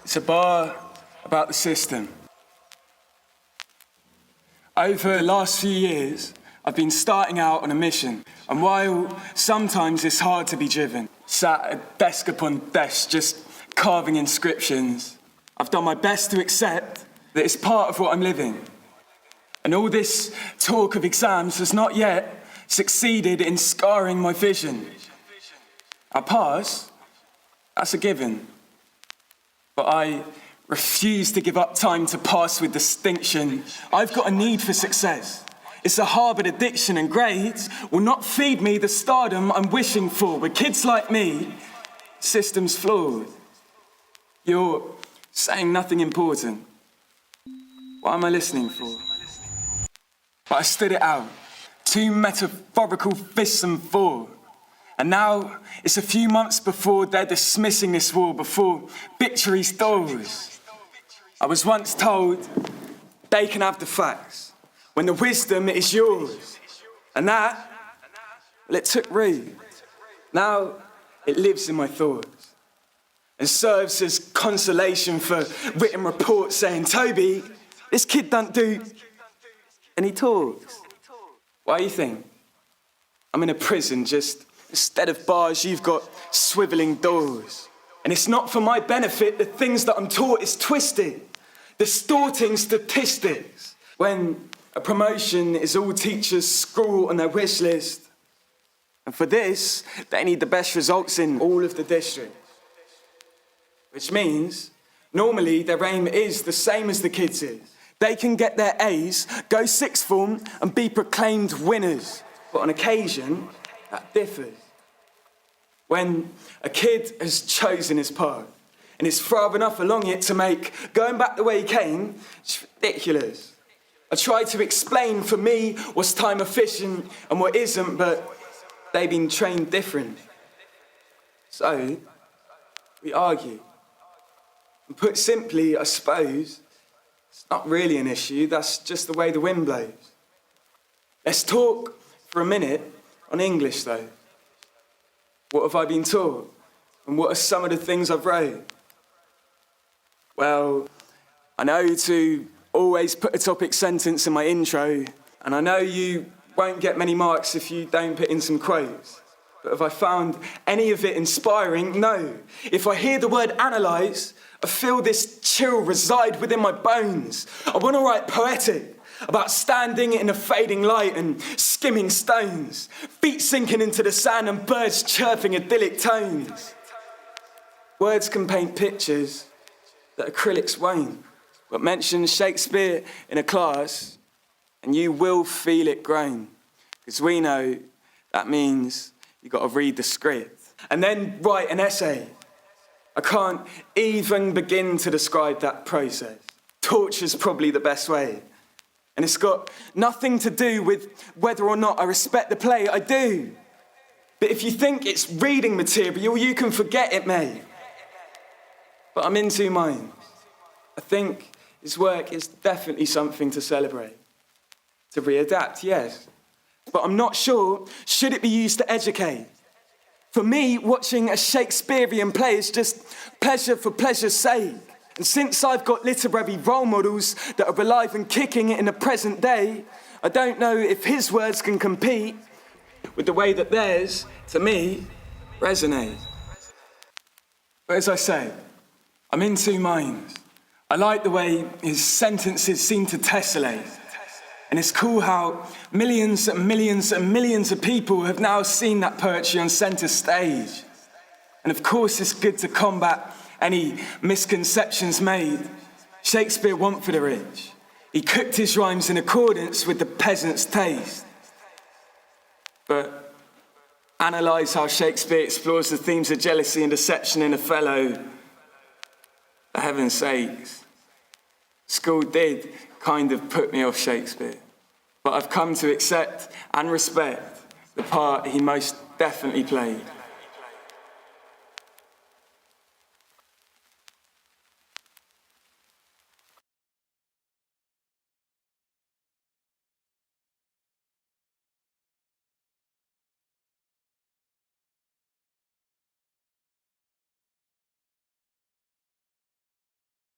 It's a bar about the system. Over the last few years, I've been starting out on a mission, and while sometimes it's hard to be driven, sat at desk upon desk just carving inscriptions, I've done my best to accept that it's part of what I'm living. And all this talk of exams has not yet succeeded in scarring my vision. I pass, that's a given. But I refuse to give up time to pass with distinction. I've got a need for success. It's a harboured addiction, and grades will not feed me the stardom I'm wishing for. With kids like me, system's flawed. You're saying nothing important. What am I listening for? But I stood it out. 2 metaphorical fists and 4. And now it's a few months before they're dismissing this war, before victory's doors. I was once told they can have the facts when the wisdom is yours. And that, well, it took root. Now it lives in my thoughts and serves as consolation for written reports saying, Toby, this kid don't do, and he talks. Why do you think? I'm in a prison, just instead of bars, you've got swiveling doors. And it's not for my benefit, the things that I'm taught is twisted, distorting statistics. When a promotion is all teachers scrawl on their wish list. And for this, they need the best results in all of the districts. Which means, normally their aim is the same as the kids' is. They can get their A's, go sixth form, and be proclaimed winners. But on occasion, that differs. When a kid has chosen his path and is far enough along it to make going back the way he came, it's ridiculous. I try to explain for me what's time efficient and what isn't, but they've been trained different. So, we argue. And put simply, I suppose, it's not really an issue, that's just the way the wind blows. Let's talk for a minute on English though. What have I been taught? And what are some of the things I've wrote? Well, I know to always put a topic sentence in my intro, and I know you won't get many marks if you don't put in some quotes. But have I found any of it inspiring? No. If I hear the word analyse, I feel this chill reside within my bones. I want to write poetic about standing in a fading light and skimming stones, feet sinking into the sand and birds chirping idyllic tones. Words can paint pictures that acrylics won't. But mention Shakespeare in a class and you will feel it grown. Because we know that means you've got to read the script and then write an essay. I can't even begin to describe that process. Torture's probably the best way. And it's got nothing to do with whether or not I respect the play, I do. But if you think it's reading material, you can forget it, mate. But I'm in two minds. I think his work is definitely something to celebrate. To readapt, yes. But I'm not sure, should it be used to educate? For me, watching a Shakespearean play is just pleasure for pleasure's sake. And since I've got literary role models that are alive and kicking in the present day, I don't know if his words can compete with the way that theirs, to me, resonate. But as I say, I'm in two minds. I like the way his sentences seem to tessellate. And it's cool how millions and millions and millions of people have now seen that poetry on centre stage. And of course it's good to combat any misconceptions made. Shakespeare wasn't for the rich. He cooked his rhymes in accordance with the peasant's taste. But analyse how Shakespeare explores the themes of jealousy and deception in Othello. For heaven's sakes, school did kind of put me off Shakespeare. But I've come to accept and respect the part he most definitely played.